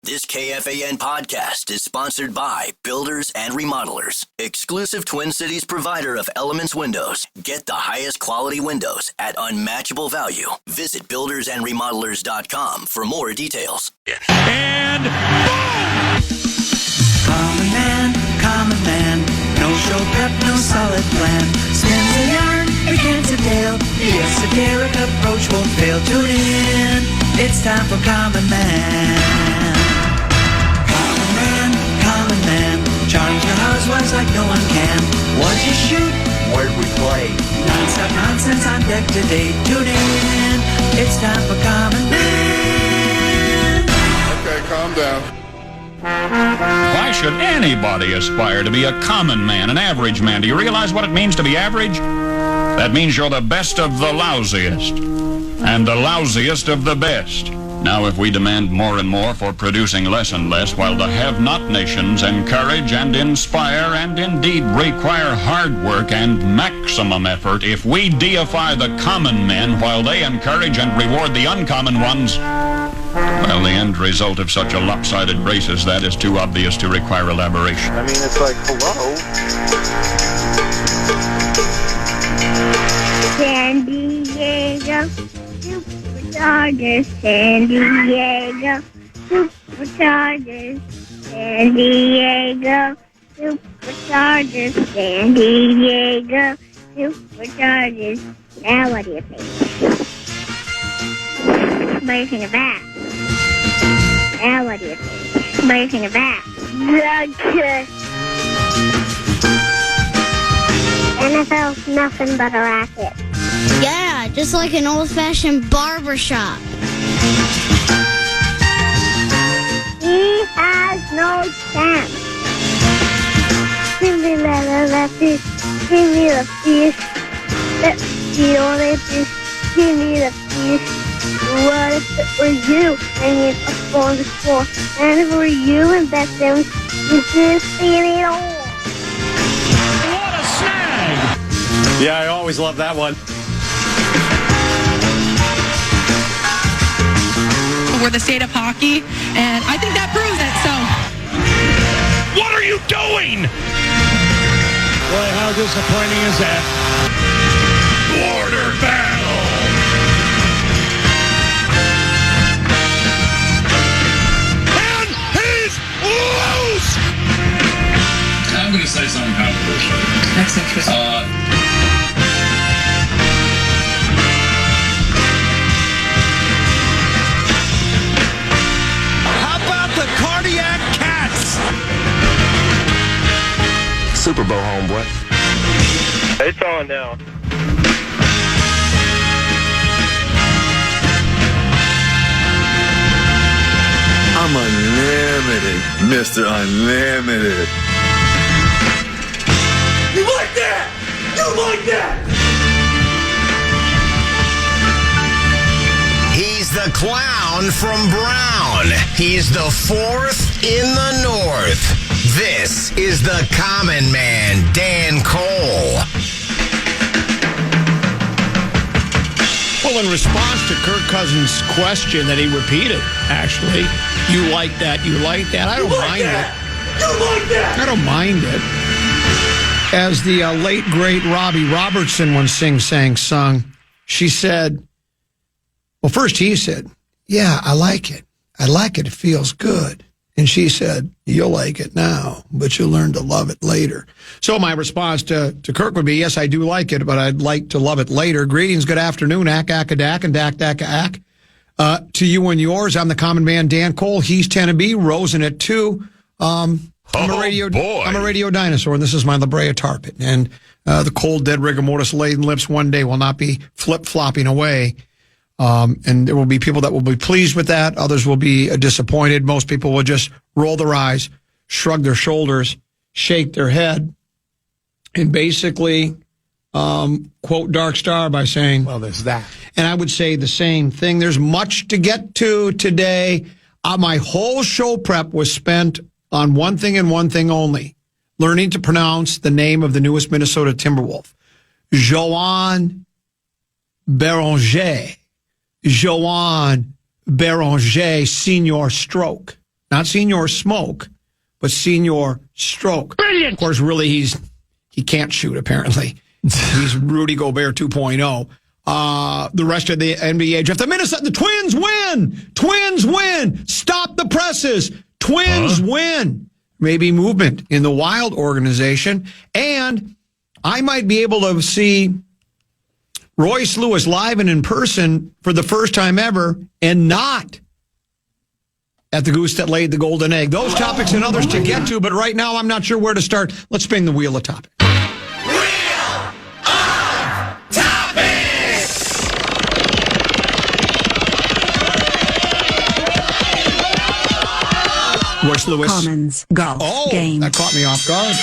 This KFAN podcast is sponsored by Builders and Remodelers, exclusive Twin Cities provider of Elements Windows. Get the highest quality windows at unmatchable value. Visit buildersandremodelers.com for more details. And boom! Common man, no show prep, no solid plan. Spins a yarn, begins a tale. The esoteric approach won't fail. Tune in, it's time for Common Man. Common man, charms your housewives like no one can. What'd you shoot? Where'd we play? Non-stop nonsense on deck today. Tune in, it's time for Common Man. Okay, calm down. Why should anybody aspire to be a common man, an average man? Do you realize what it means to be average? That means you're the best of the lousiest, and the lousiest of the best. Now, if we demand more and more for producing less and less, while the have-not nations encourage and inspire and indeed require hard work and maximum effort, if we deify the common men while they encourage and reward the uncommon ones, well, the end result of such a lopsided race as that is too obvious to require elaboration. I mean, it's like, hello? San Diego, Superchargers, San Diego, Superchargers, San Diego, Superchargers, San Diego, Superchargers. Now what do you think? What do you think of that? Now what do you think? What do you think of that? Good. NFL's nothing but a racket. Yeah, just like an old-fashioned barber shop. He has no chance. Give me the fish. Give me the fish. Let's see all the fish. Give me the fish. What if it were you hanging up on the floor? And if it were you and back then, you couldn't see it all. What a snag! Yeah, I always love that one. We're the state of hockey, and I think that proves it, so. What are you doing? Boy, how disappointing is that? Border battle! And he's loose! I'm going to say something controversial. That's interesting. The cardiac cats. Super Bowl, homeboy. It's on now. I'm unlimited, Mr. Unlimited. You like that? You like that? He's the clown from Brown. He's the fourth in the north. This is the common man, Dan Cole. Well, in response to Kirk Cousins' question that he repeated, actually, you like that, you like that. I don't mind it. You like that? I don't mind it. As the late, great Robbie Robertson once sung, she said, well, first he said, yeah, I like it. I like it. It feels good. And she said, you'll like it now, but you'll learn to love it later. So my response to Kirk would be, yes, I do like it, but I'd like to love it later. Greetings, good afternoon, ack-ack-a-dack, and dack-dack-ack. To you and yours, I'm the common man, Dan Cole. He's Tennessee, Rosen at 2. I'm a radio dinosaur, and this is my La Brea Tar Pit. And the cold, dead, rigor mortis-laden lips one day will not be flip-flopping away. And there will be people that will be pleased with that. Others will be disappointed. Most people will just roll their eyes, shrug their shoulders, shake their head, and basically quote Dark Star by saying, well, there's that. And I would say the same thing. There's much to get to today. My whole show prep was spent on one thing and one thing only, learning to pronounce the name of the newest Minnesota Timberwolf, Joan Beranger. Joan Beranger Senior Stroke. Not Senior Smoke, but Senior Stroke. Brilliant. Of course, really, he can't shoot, apparently. He's Rudy Gobert 2.0. The rest of the NBA draft. The Twins win! Twins win! Stop the presses! Twins win! Maybe movement in the Wild organization. And I might be able to see Royce Lewis live and in person for the first time ever and not at the Goose That Laid the Golden Egg. Those topics and others to get to, but right now I'm not sure where to start. Let's spin the wheel of topics. Royce Lewis. Commons golf game. That caught me off guard.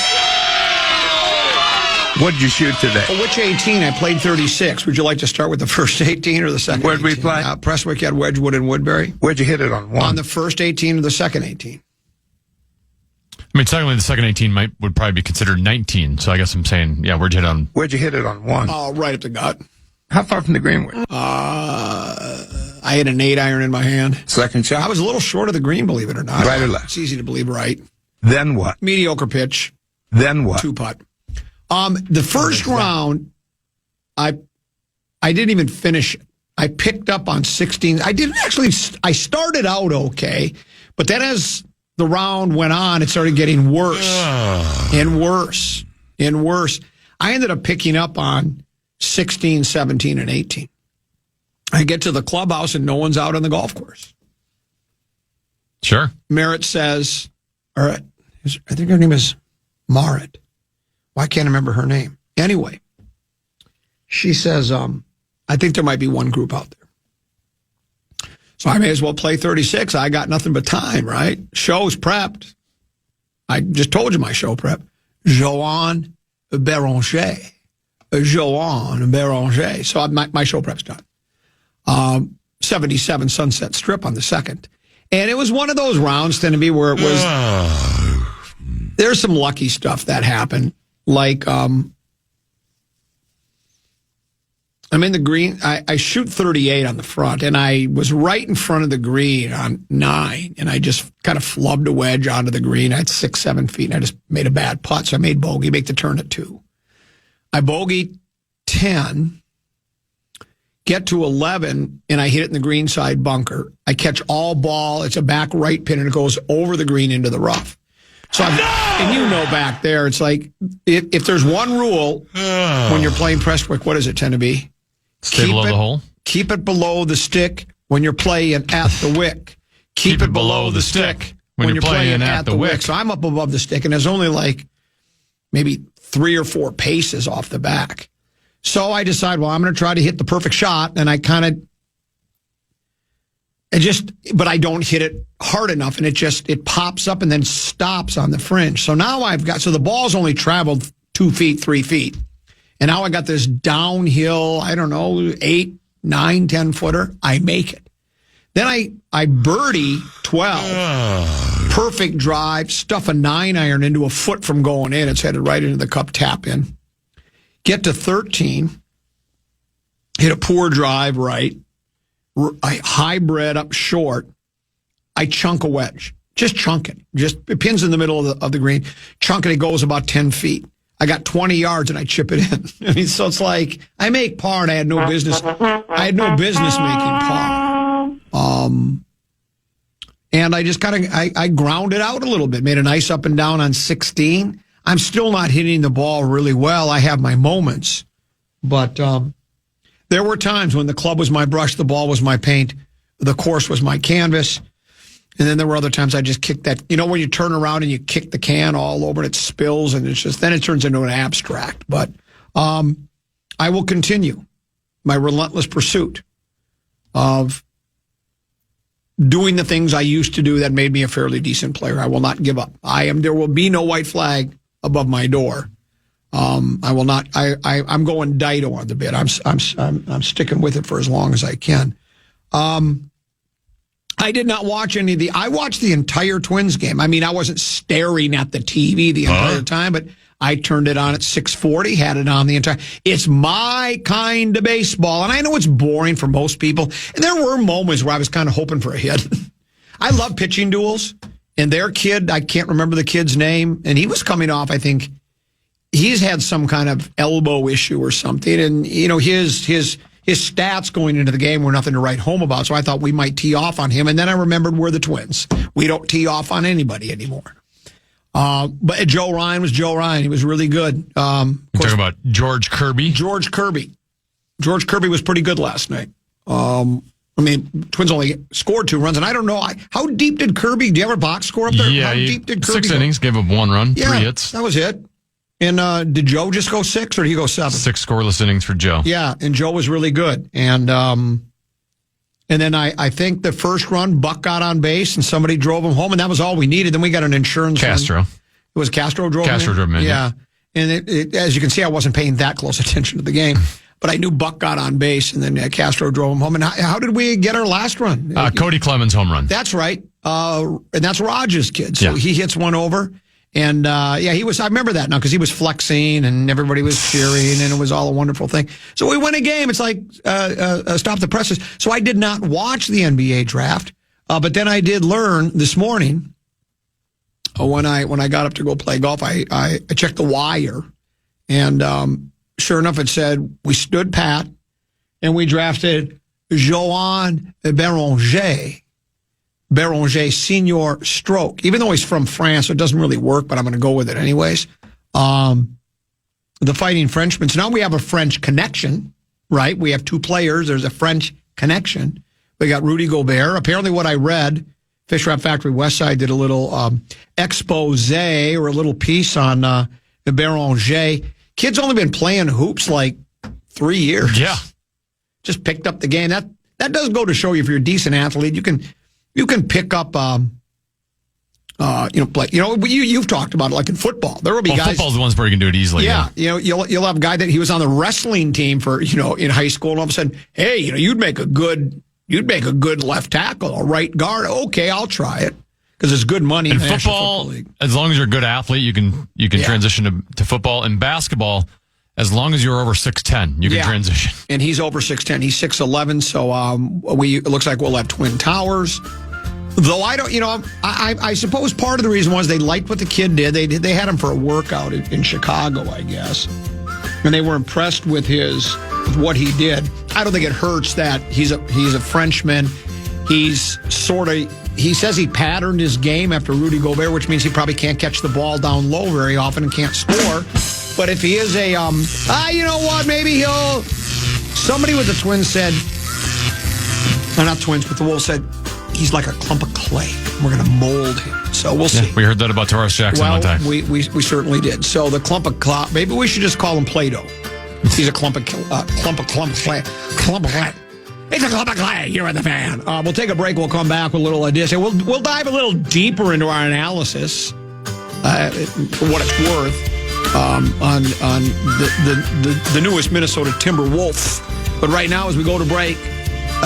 What did you shoot today? Which 18? I played 36. Would you like to start with the first 18 or the second? Where'd 18? we play? Prestwick had Wedgwood and Woodbury. Where'd you hit it on one? On the first 18 or the second 18? I mean, technically, the second 18 would probably be considered 19. So I guess I'm saying, yeah, where'd you hit on? Where'd you hit it on one? Oh, right up the gut. How far from the green were you? I had an 8-iron in my hand. Second shot? I was a little short of the green, believe it or not. Right or left? It's easy to believe right. Then what? Mediocre pitch. Then what? 2-putt. The first round, I didn't even finish it. I picked up on 16. I started out okay, but then as the round went on, it started getting worse and worse and worse. I ended up picking up on 16, 17, and 18. I get to the clubhouse and no one's out on the golf course. Sure. Merritt says, I think her name is Marit. Well, I can't remember her name. Anyway, she says, I think there might be one group out there. So I may as well play 36. I got nothing but time, right? Show's prepped. I just told you my show prep. Joanne Béranger. Joanne Béranger. So my show prep's done. 77 Sunset Strip on the second. And it was one of those rounds, tend to be where it was, there's some lucky stuff that happened. Like, I'm in the green. I shoot 38 on the front, and I was right in front of the green on 9, and I just kind of flubbed a wedge onto the green. I had 6, 7 feet, and I just made a bad putt. So I made bogey, make the turn at 2. I bogeyed 10, get to 11, and I hit it in the green side bunker. I catch all ball. It's a back right pin, and it goes over the green into the rough. So and you know back there, it's like, if there's one rule when you're playing Prestwick, what does it tend to be? Stay below the hole? Keep it below the stick when you're playing at the wick. Keep it below the stick when you're playing at the wick. So I'm up above the stick, and there's only like maybe 3 or 4 paces off the back. So I decide, well, I'm going to try to hit the perfect shot, and but I don't hit it hard enough, and it pops up and then stops on the fringe. So now so the ball's only traveled 2 feet, 3 feet. And now I got this downhill, 8, 9, 10 footer. I make it. Then I birdie 12. Perfect drive, stuff a 9-iron into a foot from going in. It's headed right into the cup, tap in. Get to 13. Hit a poor drive right. I hybrid up short. I chunk a wedge. Just chunk it. It pins in the middle of the green. Chunk it. It goes about 10 feet. I got 20 yards and I chip it in. I mean, so it's like I make par and I had no business. Making par. And I just I ground it out a little bit. Made a nice up and down on 16. I'm still not hitting the ball really well. I have my moments, but there were times when the club was my brush, the ball was my paint, the course was my canvas. And then there were other times I just kicked that, when you turn around and you kick the can all over and it spills and then it turns into an abstract. But I will continue my relentless pursuit of doing the things I used to do that made me a fairly decent player. I will not give up. There will be no white flag above my door. I will not. I'm going Dido on the bit. I'm sticking with it for as long as I can. I did not watch I watched the entire Twins game. I mean, I wasn't staring at the TV the entire time, but I turned it on at 6:40, had it on the entire. It's my kind of baseball, and I know it's boring for most people. And there were moments where I was kind of hoping for a hit. I love pitching duels. And their kid, I can't remember the kid's name, and he was coming off, I think, he's had some kind of elbow issue or something. And, his stats going into the game were nothing to write home about. So I thought we might tee off on him. And then I remembered we're the Twins. We don't tee off on anybody anymore. But Joe Ryan was Joe Ryan. He was really good. You're talking about George Kirby? George Kirby was pretty good last night. Twins only scored 2 runs, and I don't know. How deep did Kirby, do you have a box score up there? Yeah, how deep did Kirby 6 innings, gave up 1 run, 3 hits. That was it. And did Joe just go 6 or did he go 7? 6 scoreless innings for Joe. Yeah, and Joe was really good. And then I think the first run, Buck got on base and somebody drove him home, and that was all we needed. Then we got an insurance Castro. run. It was Castro drove him in? Castro drove him in. Yeah. And as you can see, I wasn't paying that close attention to the game. But I knew Buck got on base, and then Castro drove him home. And how did we get our last run? Cody Clemens home run. That's right. And that's Raj's kid. So he hits one over. And, he was, I remember that now because he was flexing and everybody was cheering and it was all a wonderful thing. So we win a game. It's like, stop the presses. So I did not watch the NBA draft. But then I did learn this morning when I got up to go play golf, I checked the wire and, sure enough, it said we stood pat and we drafted Joan Béranger Senior Stroke. Even though he's from France, so it doesn't really work, but I'm going to go with it anyways. The Fighting Frenchman. So now we have a French connection, right? We have 2 players. There's a French connection. We got Rudy Gobert. Apparently what I read, Fish Wrap Factory Westside did a little expose or a little piece on Béranger. Kid's only been playing hoops like 3 years. Yeah. Just picked up the game. That does go to show you if you're a decent athlete, you can pick up, play. You've talked about it like in football. There will be guys. Football's the ones where you can do it easily. Yeah. You'll have a guy that he was on the wrestling team for, in high school, and all of a sudden, hey, you'd make a good left tackle, a right guard. Okay, I'll try it. Because it's good money in the National Football League. As long as you're a good athlete, you can transition to football. And basketball, as long as you're over 6'10", you can transition. And he's over 6'10". He's 6'11", so it looks like we'll have twin towers. Though I don't, I suppose part of the reason was they liked what the kid did. They had him for a workout in Chicago, I guess. And they were impressed with what he did. I don't think it hurts that he's a Frenchman. He says he patterned his game after Rudy Gobert, which means he probably can't catch the ball down low very often and can't score. But if he is you know what, maybe somebody with the Twins said, not Twins, but the Wolves said, he's like a clump of clay. We're going to mold him. So we'll see. We heard that about Torres Jackson one time. We certainly did. So the clump of clay, maybe we should just call him Play-Doh. He's a clump of clay. Clump of clay. It's a clump of clay. You're at the fan. We'll take a break. We'll come back with a little addition. We'll dive a little deeper into our analysis, for what it's worth, on the newest Minnesota Timberwolves. But right now, as we go to break,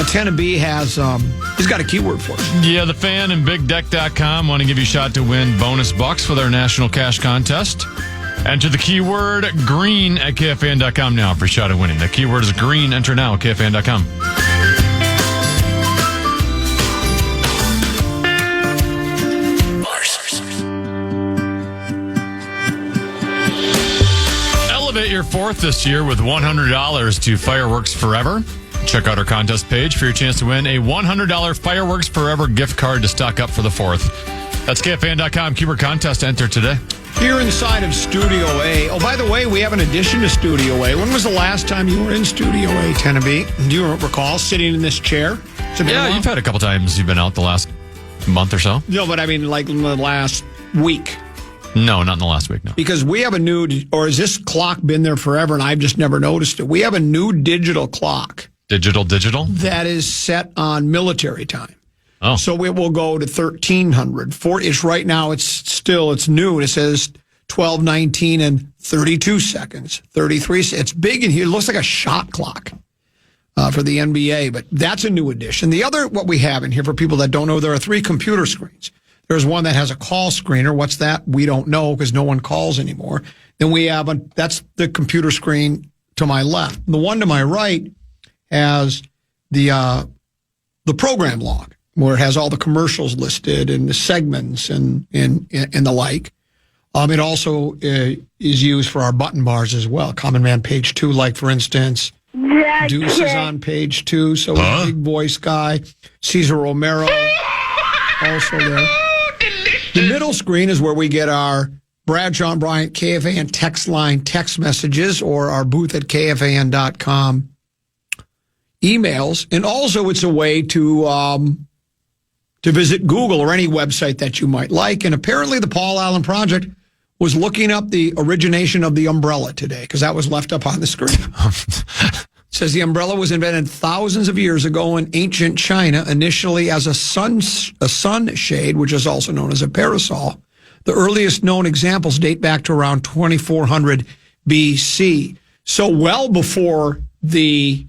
Tennessee he's got a keyword for us. Yeah, the fan and BigDeck.com want to give you a shot to win bonus bucks for their national cash contest. Enter the keyword green at KFAN.com now for a shot at winning. The keyword is green. Enter now at KFAN.com. Elevate your 4th this year with $100 to Fireworks Forever. Check out our contest page for your chance to win a $100 Fireworks Forever gift card to stock up for the 4th. That's KFAN.com. Keyword contest to enter today. Here inside of Studio A. Oh, by the way, we have an addition to Studio A. When was the last time you were in Studio A, Tennessee? Do you recall sitting in this chair? Yeah, you've had a couple times you've been out the last month or so. No, but I mean like in the last week. No, not in the last week, no. Because we have or has this clock been there forever and I've just never noticed it? We have a new digital clock. Digital? That is set on military time. Oh. So it will go to 1300. It's right now, it's noon. It says 12:19 and 32 seconds. 33. It's big in here. It looks like a shot clock for the NBA, but that's a new addition. The other, what we have in here for people that don't know, there are 3 computer screens. There's one that has a call screener. What's that? We don't know because no one calls anymore. Then we have that's the computer screen to my left. The one to my right has the program log. where it has all the commercials listed and the segments and the like. It also is used for our button bars as well. Common Man page 2, like for instance, Deuce is on page 2, so a big voice guy. Cesar Romero also there. The middle screen is where we get our Brad, John Bryant, KFAN text line text messages or our booth at KFAN.com emails. And also it's a way to visit Google or any website that you might like. And apparently the Paul Allen Project was looking up the origination of the umbrella today because that was left up on the screen. It says the umbrella was invented thousands of years ago in ancient China, initially as a sunshade, which is also known as a parasol. The earliest known examples date back to around 2400 BC. So well before the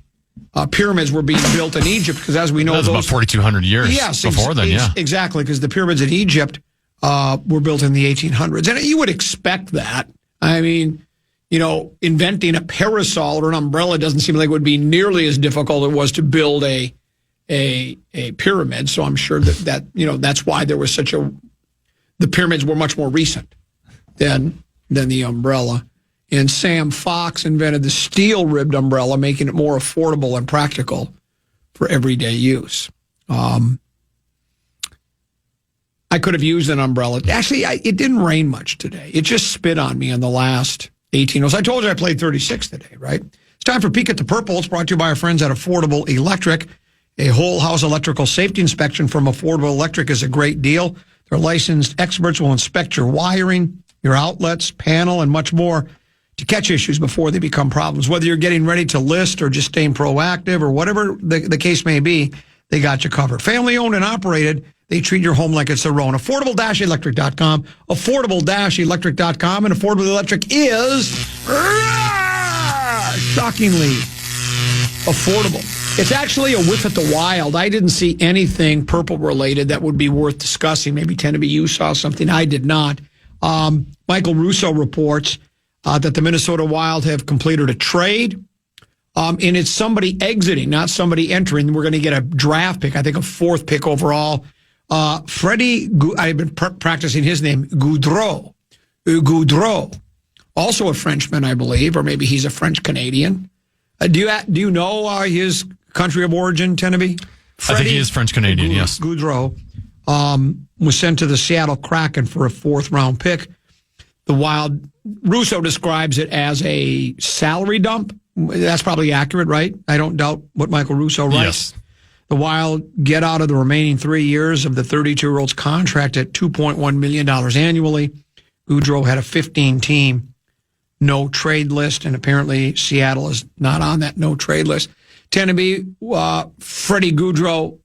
pyramids were being built in Egypt, because as we know, that was about 4,200 years before then, yeah. Exactly, because the pyramids in Egypt were built in the 1800s. And you would expect that. I mean, inventing a parasol or an umbrella doesn't seem like it would be nearly as difficult as it was to build a pyramid. So I'm sure that that's why there was the pyramids were much more recent than the umbrella. And Sam Fox invented the steel-ribbed umbrella, making it more affordable and practical for everyday use. I could have used an umbrella. Actually, it didn't rain much today. It just spit on me in the last 18 holes. I told you I played 36 today, right? It's time for Peek at the Purple. It's brought to you by our friends at Affordable Electric. A whole house electrical safety inspection from Affordable Electric is a great deal. Their licensed experts will inspect your wiring, your outlets, panel, and much more to catch issues before they become problems. Whether you're getting ready to list or just staying proactive or whatever the case may be, they got you covered. Family owned and operated, they treat your home like it's their own. Affordable-electric.com, affordable-electric.com, and Affordable Electric is shockingly affordable. It's actually a whiff at the wild. I didn't see anything purple related that would be worth discussing. Maybe Tenneby, you saw something. I did not. Michael Russo reports that the Minnesota Wild have completed a trade. And it's somebody exiting, not somebody entering. We're going to get a draft pick, I think a 4th pick overall. Freddie, I've been practicing his name, Goudreau, also a Frenchman, I believe, or maybe he's a French-Canadian. Do you know his country of origin, Tenneby? I think he is French-Canadian, yes. Goudreau was sent to the Seattle Kraken for a 4th-round pick. The Wild, Russo describes it as a salary dump. That's probably accurate, right? I don't doubt what Michael Russo writes. Yes. The Wild get out of the remaining 3 years of the 32-year-old's contract at $2.1 million annually. Goudreau had a 15-team no-trade list, and apparently Seattle is not on that no-trade list. Tenneby, Freddie Goudreau,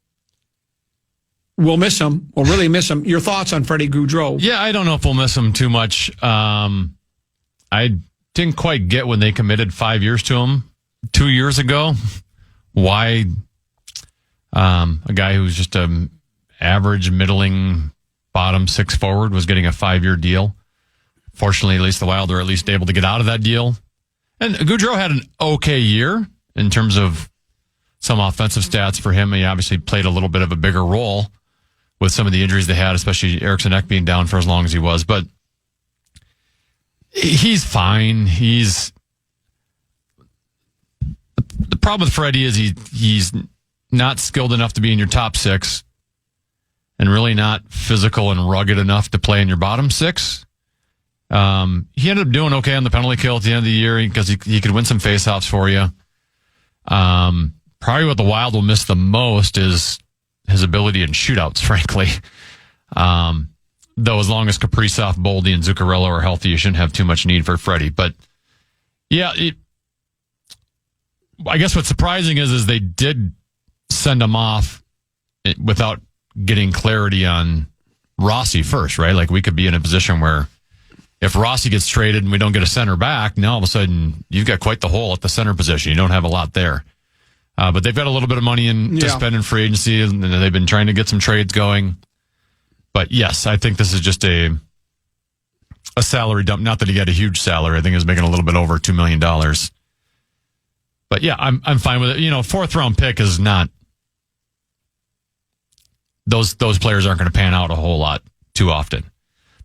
we'll miss him. We'll really miss him. Your thoughts on Freddie Goudreau? Yeah, I don't know if we'll miss him too much. I didn't quite get when they committed 5 years to him 2 years ago. Why a guy who's just an average, middling, bottom 6 forward was getting a 5-year deal. Fortunately, at least the Wild are at least able to get out of that deal. And Goudreau had an okay year in terms of some offensive stats for him. He obviously played a little bit of a bigger role with some of the injuries they had, especially Eriksson Ek being down for as long as he was. But he's fine. The problem with Freddie is he's not skilled enough to be in your top 6 and really not physical and rugged enough to play in your bottom 6. He ended up doing okay on the penalty kill at the end of the year because he could win some faceoffs for you. Probably what the Wild will miss the most is his ability in shootouts, frankly. Though as long as Kaprizov, Boldy, and Zuccarello are healthy, you shouldn't have too much need for Freddie. But yeah, I guess what's surprising is they did send him off without getting clarity on Rossi first, right? Like we could be in a position where if Rossi gets traded and we don't get a center back, now all of a sudden you've got quite the hole at the center position. You don't have a lot there. But they've got a little bit of money to spend in free agency, and they've been trying to get some trades going. But yes, I think this is just a salary dump. Not that he got a huge salary. I think he was making a little bit over $2 million. But yeah, I'm fine with it. 4th round pick is not those players aren't going to pan out a whole lot too often.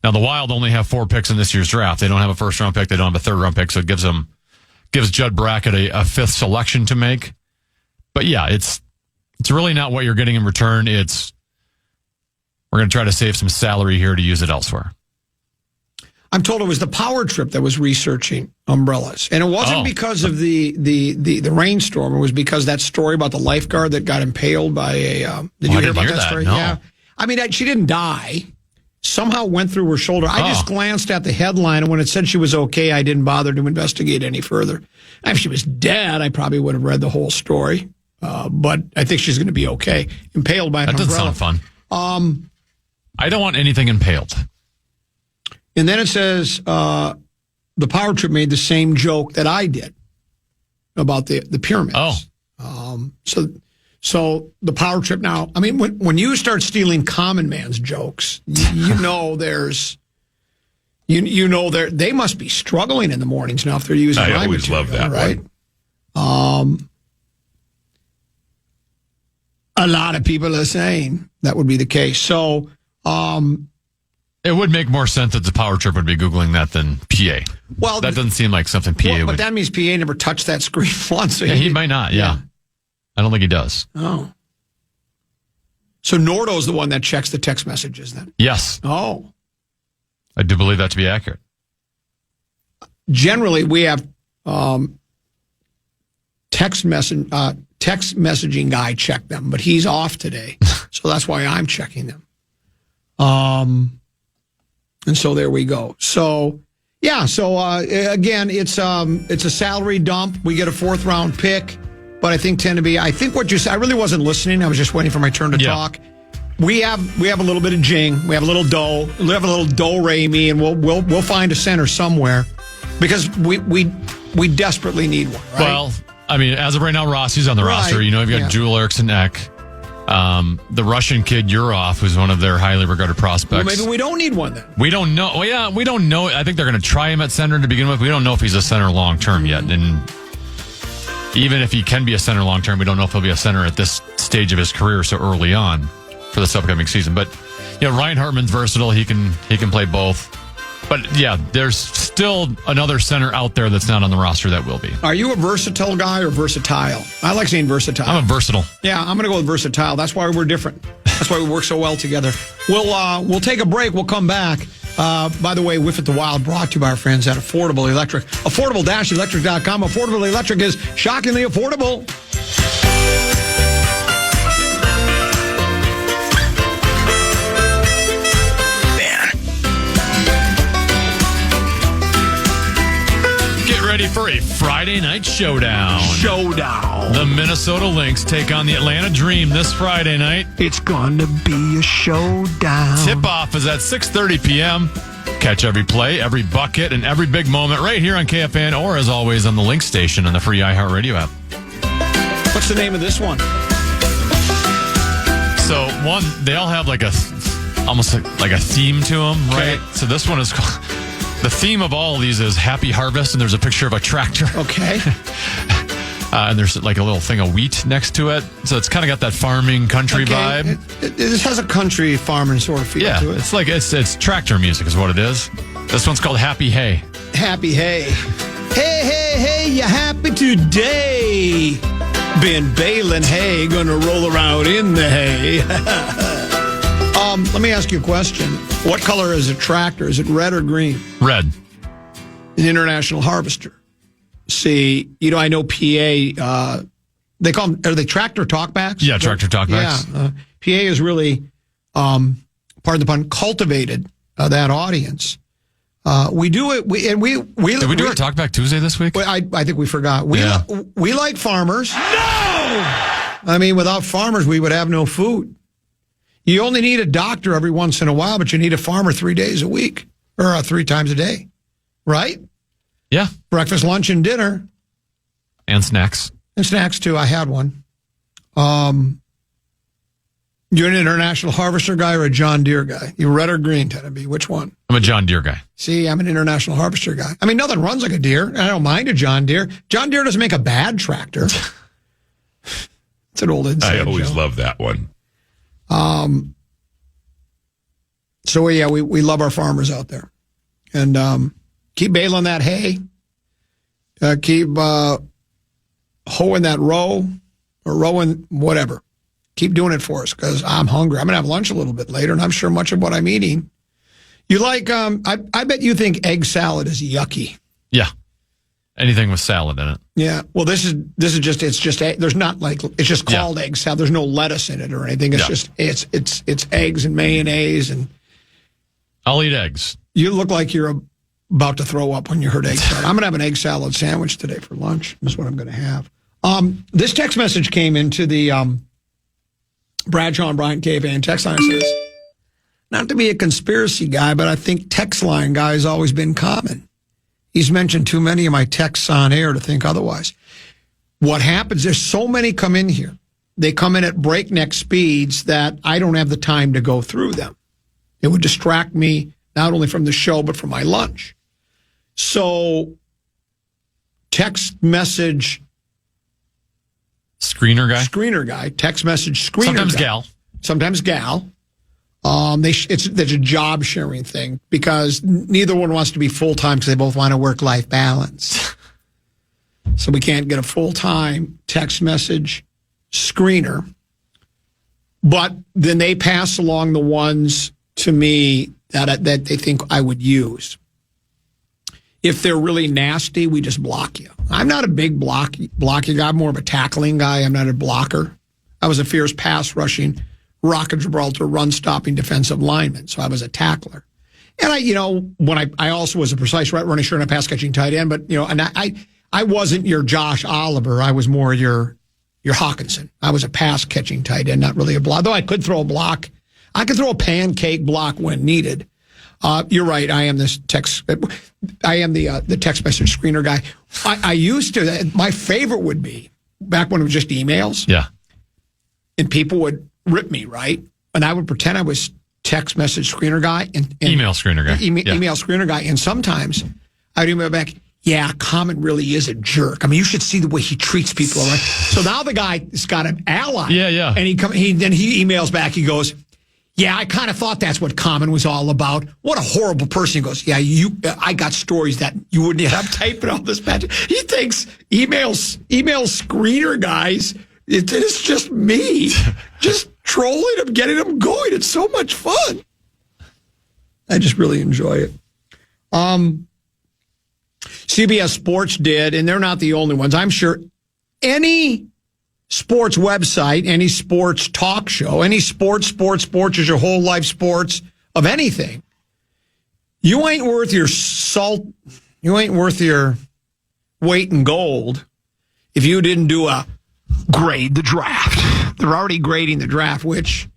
Now, the Wild only have 4 picks in this year's draft. They don't have a first-round pick. They don't have a third-round pick, so it gives Judd Brackett a 5th selection to make. But yeah, it's really not what you're getting in return. It's we're going to try to save some salary here to use it elsewhere. I'm told it was the Power Trip that was researching umbrellas. And it wasn't because of the rainstorm. It was because that story about the lifeguard that got impaled by a... Did you hear about that story? No. Yeah. I mean, she didn't die. Somehow went through her shoulder. I just glanced at the headline, and when it said she was okay, I didn't bother to investigate any further. If she was dead, I probably would have read the whole story. But I think she's going to be okay. Impaled by an umbrella. That doesn't sound fun. I don't want anything impaled. And then it says the Power Trip made the same joke that I did about the pyramids. So the Power Trip now, I mean, when you start stealing common man's jokes, you know there's, they must be struggling in the mornings now if they're using I always love that, right? A lot of people are saying that would be the case. So, it would make more sense that the Power Trip would be Googling that than PA. Well, that doesn't seem like something PA would. But that means PA never touched that screen once. So he might not, yeah. I don't think he does. Oh. So Nordo's the one that checks the text messages then? Yes. Oh. I do believe that to be accurate. Generally, we have text messaging guy check them, but he's off today. So that's why I'm checking them. And so there we go. So, yeah. So, again, it's a salary dump. We get a 4th round pick, but I think what you said, I really wasn't listening. I was just waiting for my turn to talk. We have a little bit of Jing. We have a little Doe. We have a little Do-Re-Mi, and we'll find a center somewhere because we desperately need one, right? Well, I mean, as of right now, Rossi's on the roster. You know, you've got Jewel Eriksson Ek. The Russian kid Yurov, who's one of their highly regarded prospects. Well, maybe we don't need one then. We don't know. Well, yeah, we don't know. I think they're going to try him at center to begin with. We don't know if he's a center long term yet. And even if he can be a center long term, we don't know if he'll be a center at this stage of his career so early on for this upcoming season. But Ryan Hartman's versatile. He can play both. But yeah, there's still another center out there that's not on the roster that will be. Are you a versatile guy or versatile? I like saying versatile. I'm a versatile. Yeah, I'm going to go with versatile. That's why we're different. That's why we work so well together. We'll take a break. We'll come back. By the way, Whiff It the Wild brought to you by our friends at Affordable Electric. Affordable-electric.com. Affordable Electric is shockingly affordable. Ready for a Friday night showdown. The Minnesota Lynx take on the Atlanta Dream this Friday night. It's going to be a showdown. Tip-off is at 6:30 p.m. Catch every play, every bucket, and every big moment right here on KFAN or, as always, on the Lynx station on the free iHeartRadio app. What's the name of this one? So, they all have almost like a theme to them, right? Okay. So this one is called... The theme of all of these is Happy Harvest, and there's a picture of a tractor. Okay. And there's like a little thing of wheat next to it. So it's kind of got that farming country vibe. It has a country farming sort of feel to it. It's like it's tractor music is what it is. This one's called Happy Hay. Happy Hay. Hey, hey, hey, you happy today? Been baling hay, gonna roll around in the hay. Let me ask you a question. What color is a tractor? Is it red or green? Red. An International Harvester. See, I know PA, they call them, are they tractor talkbacks? Yeah, tractor talkbacks. Yeah. PA is really, pardon the pun, cultivated that audience. We do it, Did we do our Talkback Tuesday this week? I think we forgot. We like farmers. No! I mean, without farmers, we would have no food. You only need a doctor every once in a while, but you need a farmer 3 days a week or 3 times a day, right? Yeah. Breakfast, lunch, and dinner. And snacks. And snacks, too. I had one. You're an International Harvester guy or a John Deere guy? You red or green, Tenneby? Which one? I'm a John Deere guy. See, I'm an International Harvester guy. I mean, nothing runs like a Deere. I don't mind a John Deere. John Deere doesn't make a bad tractor. It's an old inside I always joke. love that one. So, yeah, we love our farmers out there. And keep baling that hay. Keep hoeing that row or rowing, whatever. Keep doing it for us because I'm hungry. I'm going to have lunch a little bit later, and I'm sure much of what I'm eating. You like, I bet you think egg salad is yucky. Yeah. Anything with salad in it. Yeah. Well, this is just, there's not like, it's just called egg salad. There's no lettuce in it or anything. It's just, it's eggs and mayonnaise. And I'll eat eggs. You look like you're about to throw up when you heard egg salad. I'm going to have an egg salad sandwich today for lunch. That's what I'm going to have. This text message came into the Bradshaw and Bryant KFAN text line. It says, not to be a conspiracy guy, but I think text line guy has always been common. He's mentioned too many of my texts on air to think otherwise. What happens, there's so many come in here. They come in at breakneck speeds that I don't have the time to go through them. It would distract me not only from the show, but from my lunch. So, text message. Screener guy, text message screener Sometimes guy. gal. Sometimes gal. It's a job sharing thing because neither one wants to be full time because they both want a work-life balance. So we can't get a full-time text message screener. But then they pass along the ones to me that they think I would use. If they're really nasty, we just block you. I'm not a big blocking guy. I'm more of a tackling guy. I'm not a blocker. I was a fierce pass rushing Rock of Gibraltar run-stopping defensive lineman, so I was a tackler. And I also was a precise right running sure and a pass-catching tight end, but, and I wasn't your Josh Oliver. I was more your Hawkinson. I was a pass-catching tight end, not really a block. Though I could throw a block. I could throw a pancake block when needed. You're right. I am the text message screener guy. I used to. My favorite would be back when it was just emails. Yeah. And people would rip me, right? And I would pretend I was text message screener guy and email screener guy. Email screener guy. And sometimes I'd email back, yeah, Common really is a jerk. I mean, you should see the way he treats people. Right? So now the guy's got an ally. Yeah. And he emails back. He goes, yeah, I kind of thought that's what Common was all about. What a horrible person. He goes, yeah, I got stories that you wouldn't have typing all this bad. He thinks email screener guys, it's just me, just trolling him, getting him going. It's so much fun. I just really enjoy it. CBS Sports did, and they're not the only ones. I'm sure any sports website, any sports talk show, any sports is your whole life sports of anything. You ain't worth your salt. You ain't worth your weight in gold if you didn't do a grade the draft. They're already grading the draft, which,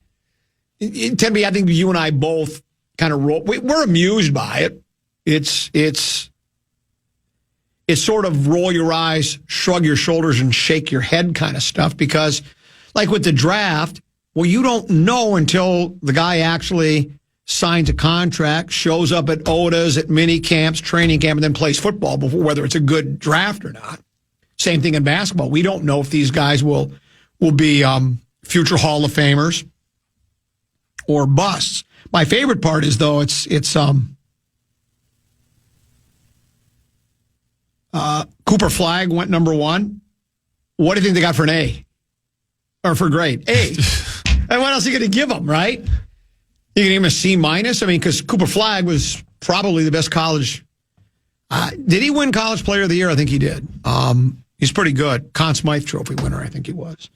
Tempe, I think you and I both kind of we're amused by it. It's sort of roll your eyes, shrug your shoulders, and shake your head kind of stuff because, like with the draft, well, you don't know until the guy actually signs a contract, shows up at OTAs, at mini camps, training camp, and then plays football before whether it's a good draft or not. Same thing in basketball. We don't know if these guys will be future Hall of Famers or busts. My favorite part is, though, it's Cooper Flagg went number one. What do you think they got for an A? Or for grade? A. And what else are you going to give them, right? You can give him a C-. I mean, because Cooper Flagg was probably the best college. Did he win College Player of the Year? I think he did. He's pretty good. Conn Smythe Trophy winner, I think he was.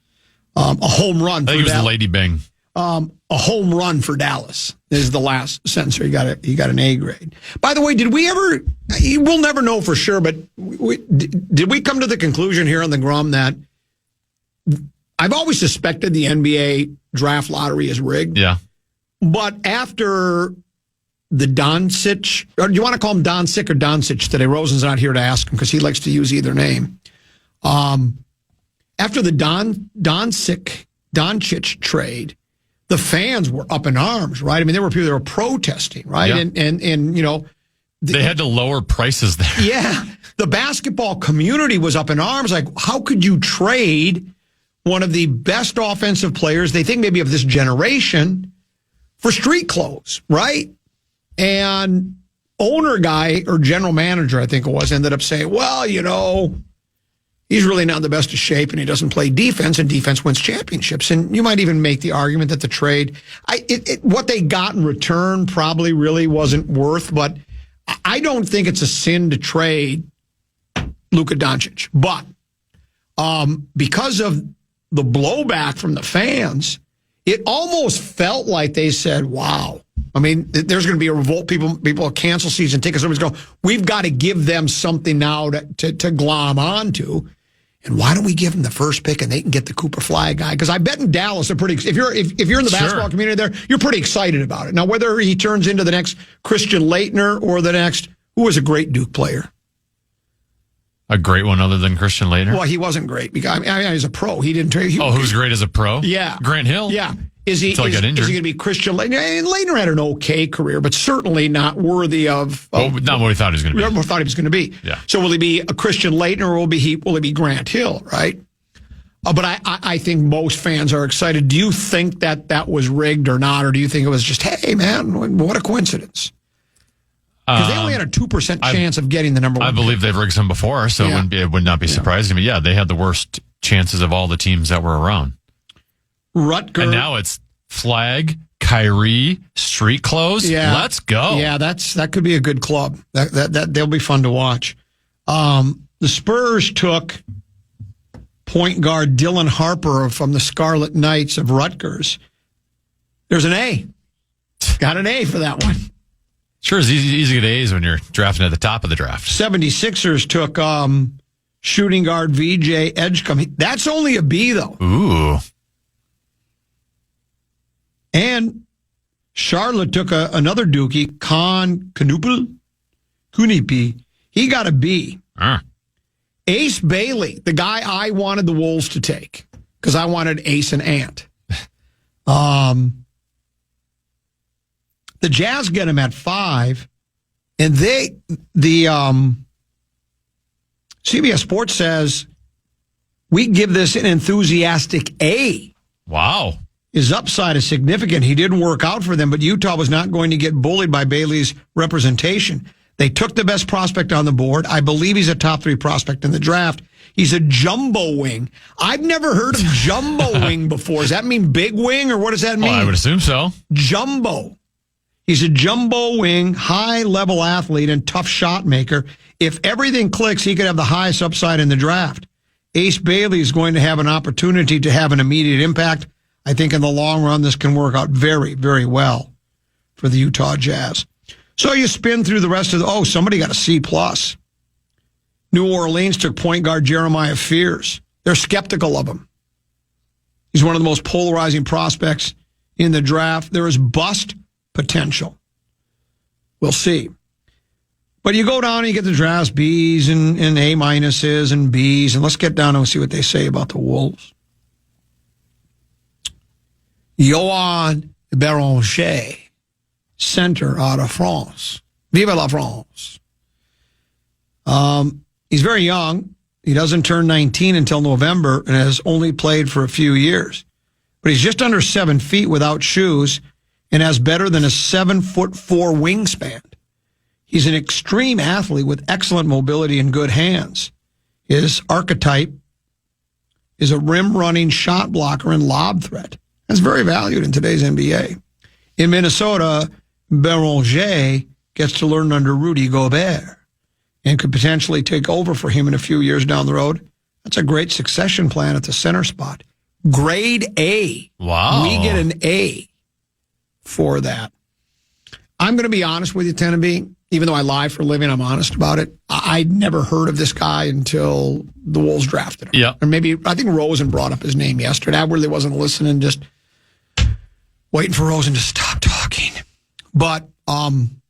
A home run for I think it was Dallas. the Lady Bing. A home run for Dallas is the last sentence. He got an A grade. By the way, did we ever? We'll never know for sure, but did we come to the conclusion here on the Grum that I've always suspected the NBA draft lottery is rigged? Yeah. But after the Doncic, or do you want to call him Doncic or Doncic today? Rosen's not here to ask him because he likes to use either name. After the Doncic trade, the fans were up in arms, right? I mean, there were people that were protesting, right? Yeah. And you know, they had to lower prices there. Yeah, the basketball community was up in arms. Like, how could you trade one of the best offensive players, they think maybe of this generation, for street clothes, right? And owner guy or general manager, I think it was, ended up saying, well, he's really not in the best of shape and he doesn't play defense, and defense wins championships. And you might even make the argument that the trade, what they got in return probably really wasn't worth, but I don't think it's a sin to trade Luka Doncic. But because of the blowback from the fans, it almost felt like they said, wow. I mean, there's going to be a revolt. People will cancel season tickets. Everybody's going, we've got to give them something now to glom onto. And why don't we give them the first pick and they can get the Cooper Flag guy? Because I bet in Dallas, they're pretty. If you're in the basketball community there, you're pretty excited about it. Now, whether he turns into the next Christian Laettner or the next, who was a great Duke player? A great one other than Christian Laettner? Well, he wasn't great. Because, he's a pro. He didn't. Who's great as a pro? Yeah. Grant Hill? Yeah. Is he going to be Christian Laettner? And Laettner had an okay career, but certainly not worthy of not what we thought he was going to be. What thought he was going to be. Yeah. So will he be a Christian Laettner or will he be Grant Hill, right? But I think most fans are excited. Do you think that was rigged or not, or do you think it was just, hey, man, what a coincidence? Because they only had a 2% chance of getting the number one. I believe they've rigged some before, so it would not be surprising. But yeah, they had the worst chances of all the teams that were around. Rutgers. And now it's Flag, Kyrie, street clothes. Yeah. Let's go. Yeah, that could be a good club. That they'll be fun to watch. The Spurs took point guard Dylan Harper from the Scarlet Knights of Rutgers. There's an A. Got an A for that one. Sure, it's easy to get A's when you're drafting at the top of the draft. 76ers took shooting guard VJ Edgecombe. That's only a B, though. Ooh. And Charlotte took another Dookie, Kunipi. He got a B. Ace Bailey, the guy I wanted the Wolves to take, because I wanted Ace and Ant. The Jazz get him at 5, and the CBS Sports says we give this an enthusiastic A. Wow. His upside is significant. He didn't work out for them, but Utah was not going to get bullied by Bailey's representation. They took the best prospect on the board. I believe he's a top 3 prospect in the draft. He's a jumbo wing. I've never heard of jumbo wing before. Does that mean big wing, or what does that mean? Well, I would assume so. Jumbo. He's a jumbo wing, high-level athlete, and tough shot maker. If everything clicks, he could have the highest upside in the draft. Ace Bailey is going to have an opportunity to have an immediate impact. I think in the long run, this can work out very, very well for the Utah Jazz. So you spin through the rest of somebody got a C+. New Orleans took point guard Jeremiah Fears. They're skeptical of him. He's one of the most polarizing prospects in the draft. There is bust potential. We'll see. But you go down and you get the draft B's and A minuses and B's, and let's get down and see what they say about the Wolves. Yoann Beranger, center out of France. Vive la France. He's very young. He doesn't turn 19 until November and has only played for a few years. But he's just under 7 feet without shoes and has better than a 7'4" wingspan. He's an extreme athlete with excellent mobility and good hands. His archetype is a rim-running shot blocker and lob threat. That's very valued in today's NBA. In Minnesota, Beranger gets to learn under Rudy Gobert and could potentially take over for him in a few years down the road. That's a great succession plan at the center spot. Grade A. Wow. We get an A for that. I'm going to be honest with you, Tennessee. Even though I lie for a living, I'm honest about it. I'd never heard of this guy until the Wolves drafted him. Yeah. Or maybe, I think Rosen brought up his name yesterday. I really wasn't listening, just waiting for Rosen to stop talking. But, and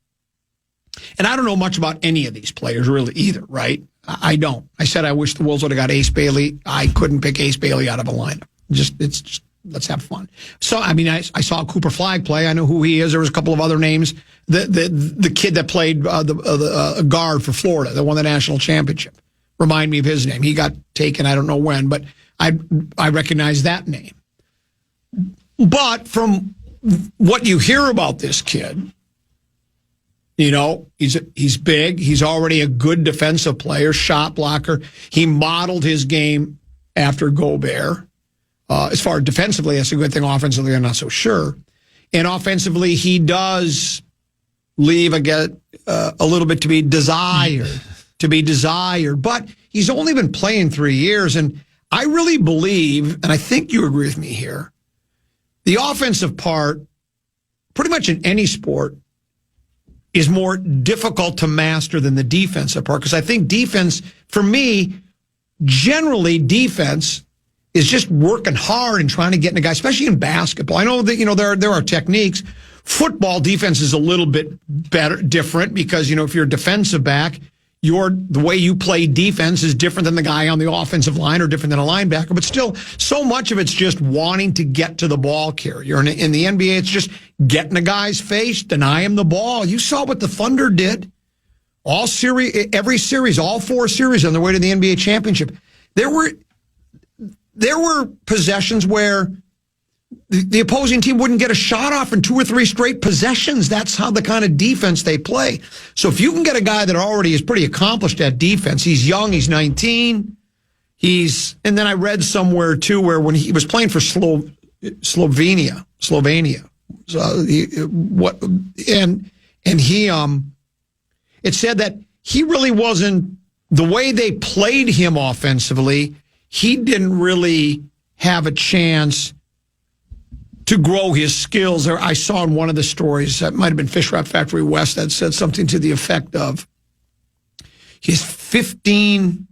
I don't know much about any of these players really either, right? I don't. I said I wish the Wolves would have got Ace Bailey. I couldn't pick Ace Bailey out of a lineup. It's just, let's have fun. So, I mean, I saw Cooper Flag play. I know who he is. There was a couple of other names. The kid that played the guard for Florida, that won the national championship. Remind me of his name. He got taken, I don't know when, but I recognize that name. But from what you hear about this kid, he's big. He's already a good defensive player, shot blocker. He modeled his game after Gobert. As far as defensively, that's a good thing. Offensively, I'm not so sure. And offensively, he does leave a little bit to be desired. But he's only been playing 3 years, and I really believe, and I think you agree with me here, the offensive part, pretty much in any sport, is more difficult to master than the defensive part. Because I think defense, for me, generally defense is just working hard and trying to get in a guy, especially in basketball. I know that, there are techniques. Football defense is a little bit different because, if you're a defensive back, the way you play defense is different than the guy on the offensive line or different than a linebacker. But still, so much of it's just wanting to get to the ball carrier. In the NBA, it's just get in a guy's face, deny him the ball. You saw what the Thunder did. Every series, all 4 series on their way to the NBA championship. There were possessions where the opposing team wouldn't get a shot off in 2 or 3 straight possessions. That's how the kind of defense they play. So if you can get a guy that already is pretty accomplished at defense, he's young, he's 19. And then I read somewhere too where when he was playing for Slovenia. So it said that he really wasn't, the way they played him offensively, he didn't really have a chance to grow his skills. I saw in one of the stories, that might have been Fish Wrap Factory West, that said something to the effect of he's 15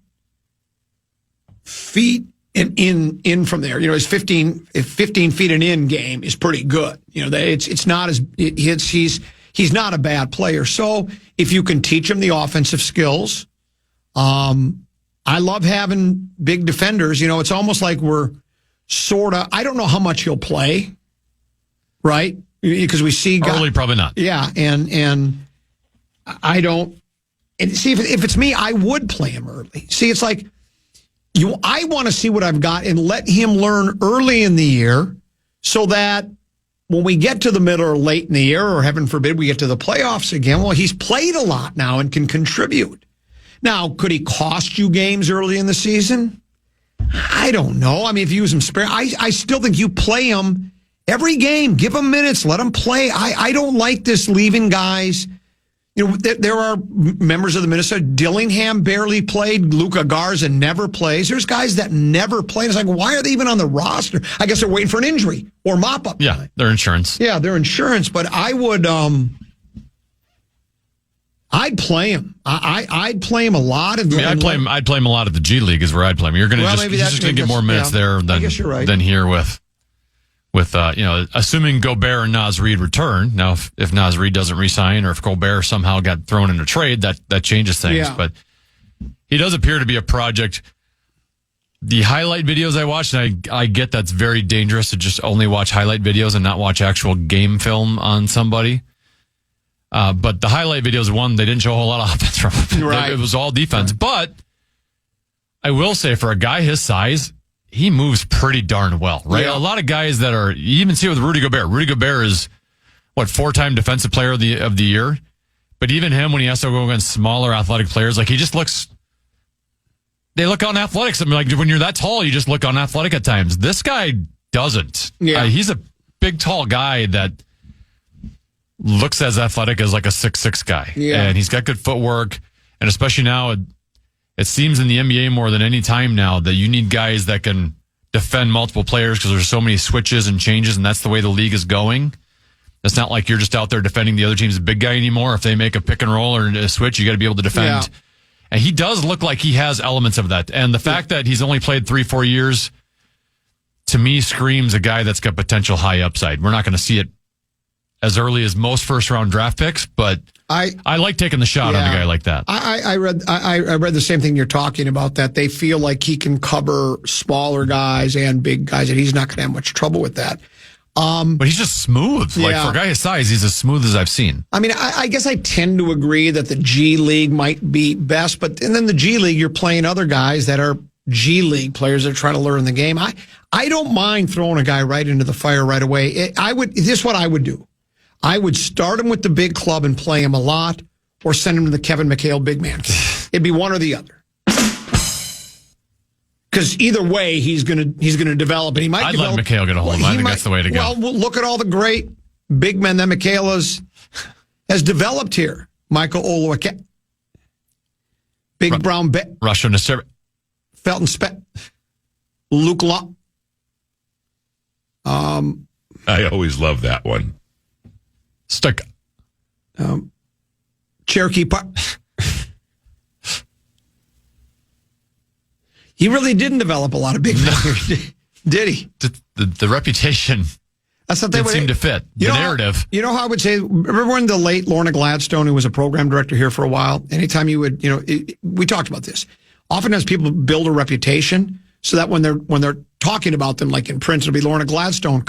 feet and in from there. His 15 feet and in game is pretty good. It's not as he's not a bad player. So if you can teach him the offensive skills, I love having big defenders. It's almost like we're sort of, I don't know how much he'll play, right? Because we see guys. Early, probably not. Yeah, and I don't, and see, if it's me, I would play him early. See, it's like, I want to see what I've got and let him learn early in the year so that when we get to the middle or late in the year, or heaven forbid, we get to the playoffs again, well, he's played a lot now and can contribute. Now, could he cost you games early in the season? I don't know. I mean, if you use him spare, I still think you play him every game. Give him minutes. Let him play. I don't like this leaving guys. There are members of the Minnesota. Dillingham barely played. Luka Garza never plays. There's guys that never play. It's like, why are they even on the roster? I guess they're waiting for an injury or mop-up. Yeah, their insurance. Yeah, their insurance. But I would... I'd play him. I'd play him a lot. I'd play him a lot at the G League is where I'd play him. You're going to just going to get more minutes there than here with assuming Gobert and Naz Reid return. Now, if Naz Reid doesn't resign or if Gobert somehow got thrown in a trade, that changes things. Yeah. But he does appear to be a project. The highlight videos I watched, and I get that's very dangerous to just only watch highlight videos and not watch actual game film on somebody. But the highlight videos, they didn't show a whole lot of offense from him. Right. It was all defense. Right. But I will say, for a guy his size, he moves pretty darn well, right? Yeah. A lot of guys that are, you even see it with Rudy Gobert. Rudy Gobert is, 4-time defensive player of the year? But even him, when he has to go against smaller athletic players, he just they look unathletic. I mean, when you're that tall, you just look unathletic at times. This guy doesn't. Yeah. He's a big, tall guy that looks as athletic as a 6'6" guy. Yeah. And he's got good footwork. And especially now, it seems in the NBA more than any time now that you need guys that can defend multiple players because there's so many switches and changes, and that's the way the league is going. It's not like you're just out there defending the other team's big guy anymore. If they make a pick and roll or a switch, you got to be able to defend. Yeah. And he does look like he has elements of that. And the fact that he's only played 3-4 years, to me, screams a guy that's got potential high upside. We're not going to see it as early as most first-round draft picks, but I like taking the shot on a guy like that. I read the same thing you're talking about, that they feel like he can cover smaller guys and big guys, and he's not going to have much trouble with that. But he's just smooth. For a guy his size, he's as smooth as I've seen. I mean, I guess I tend to agree that the G League might be best, and then the G League, you're playing other guys that are G League players that are trying to learn the game. I don't mind throwing a guy right into the fire right away. This is what I would do. I would start him with the big club and play him a lot, or send him to the Kevin McHale big man. It'd be one or the other. Because either way, he's gonna develop, and he might. I'd develop, let McHale get a hold of him. I think that's the way to go. Well, look at all the great big men that McHale has developed here. Michael Oluwake, Big Brown Bet, Russian Nasir, Felton Spet, Luke Law. I always love that one. Stuck. Cherokee Park. He really didn't develop a lot of big men here, did he? The reputation That's what they didn't seem to fit. The narrative. You know how I would say, remember when the late Lorna Gladstone, who was a program director here for a while, anytime you would, we talked about this. Oftentimes people build a reputation so that when they're talking about them, like in print, it'll be Lorna Gladstone,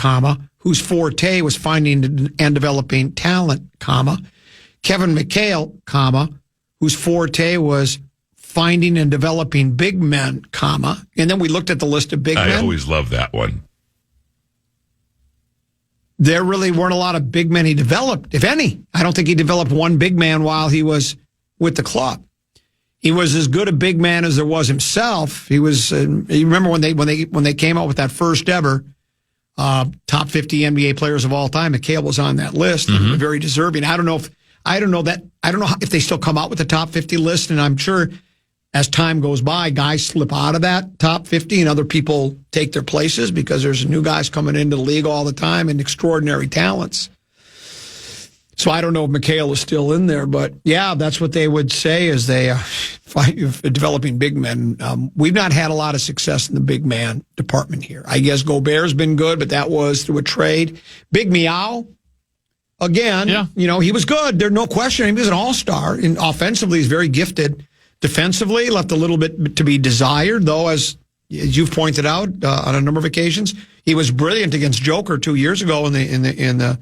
whose forte was finding and developing talent, Kevin McHale, whose forte was finding and developing big men, and then we looked at the list of big men. I always love that one. There really weren't a lot of big men he developed, if any. I don't think he developed one big man while he was with the club. He was as good a big man as there was himself. He was. You remember when they came out with that first ever top 50 NBA players of all time? McHale was on that list. Mm-hmm. Very deserving. I don't know if they still come out with the top 50 list, and I'm sure as time goes by, guys slip out of that top 50 and other people take their places because there's new guys coming into the league all the time and extraordinary talents. So I don't know if McHale is still in there, but yeah, that's what they would say is they fight developing big men. We've not had a lot of success in the big man department here. I guess Gobert's been good, but that was through a trade. Big Meow, again, he was good. There's no question. He was an all-star. And offensively, he's very gifted. Defensively, left a little bit to be desired, though, as you've pointed out on a number of occasions. He was brilliant against Joker 2 years ago in the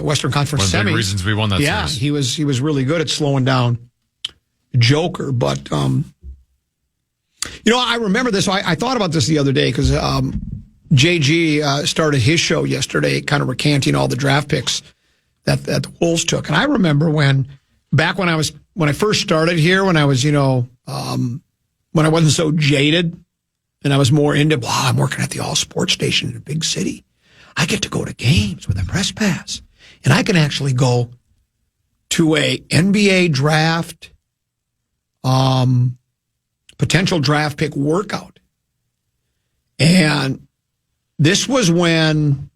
Western Conference semis. One of the big reasons we won that series. he was really good at slowing down Joker. But I remember this. I thought about this the other day because JG started his show yesterday, kind of recanting all the draft picks that the Wolves took, and I remember back when I first started here, when I was, when I wasn't so jaded and I was more into, I'm working at the all sports station in a big city. I get to go to games with a press pass and I can actually go to a NBA draft, potential draft pick workout. And this was when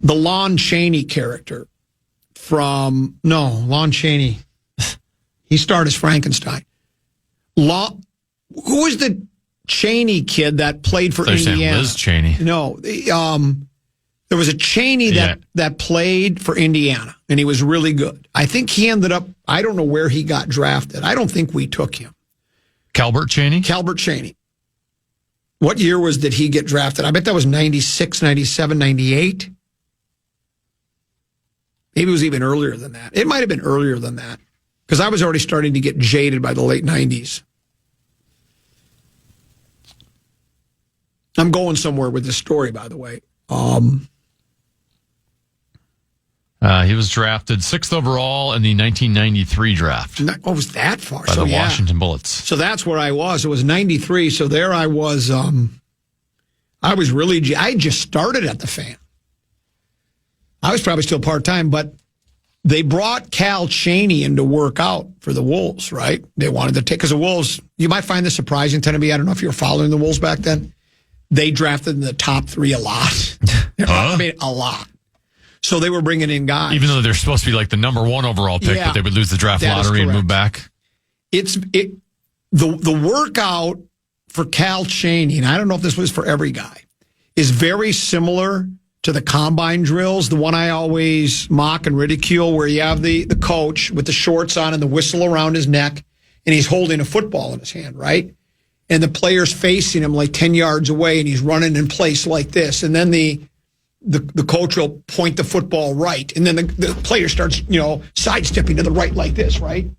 the Lon Chaney character Lon Chaney. He starred as Frankenstein. Who was the Chaney kid that played for Indiana? Liz Chaney. No, there was a Chaney that played for Indiana, and he was really good. I think he ended up. I don't know where he got drafted. I don't think we took him. Calbert Chaney. What year did he get drafted? I bet that was 96, 97, 98. Maybe it was even earlier than that. It might have been earlier than that because I was already starting to get jaded by the late 90s. I'm going somewhere with this story, by the way. He was drafted 6th overall in the 1993 draft. Oh, it was that far? By the Washington Bullets. So that's where I was. It was 93. So there I was. I just started at the Fan. I was probably still part-time, but they brought Cal Chaney in to work out for the Wolves, right? They wanted to take, because the Wolves, you might find this surprising to me. I don't know if you were following the Wolves back then. They drafted in the top 3 a lot. I mean, a lot. So they were bringing in guys. Even though they're supposed to be like the number 1 overall pick, but they would lose the draft lottery and move back. The workout for Cal Chaney, and I don't know if this was for every guy, is very similar to the combine drills, the one I always mock and ridicule, where you have the coach with the shorts on and the whistle around his neck, and he's holding a football in his hand, right? And the player's facing him like 10 yards away, and he's running in place like this. And then the coach will point the football right, and then the player starts, sidestepping to the right like this, right?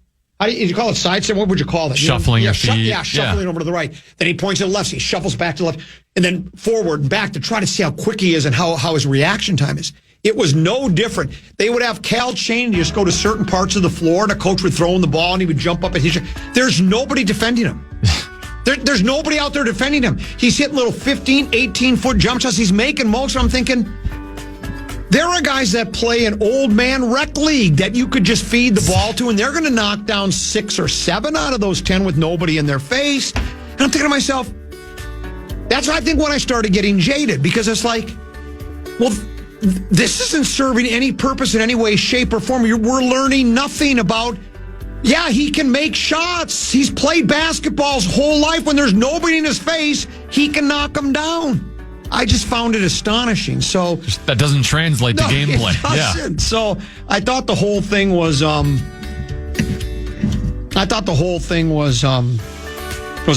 How do you call it? Sidestep? What would you call it? Shuffling your feet. Shuffling over to the right. Then he points to the left. So he shuffles back to the left. And then forward and back to try to see how quick he is and how his reaction time is. It was no different. They would have Cal Chaney just go to certain parts of the floor, and a coach would throw him the ball, and he would jump up and hit you. There's nobody defending him. There's nobody out there defending him. He's hitting little 15, 18-foot jump shots. He's making most. I'm thinking, there are guys that play an old man rec league that you could just feed the ball to, and they're going to knock down 6 or 7 out of those 10 with nobody in their face. And I'm thinking to myself, that's, I think, when I started getting jaded, because it's like, well, this isn't serving any purpose in any way, shape, or form. We're learning nothing about, yeah, he can make shots. He's played basketball his whole life. When there's nobody in his face, he can knock them down. I just found it astonishing. So that doesn't translate to gameplay. It doesn't. Yeah. So I thought the whole thing was an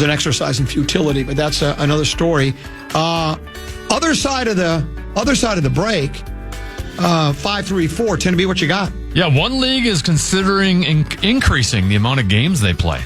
exercise in futility, but that's another story. Other side of the break, 5-3-4. 10-B, what you got? Yeah, one league is considering increasing the amount of games they play.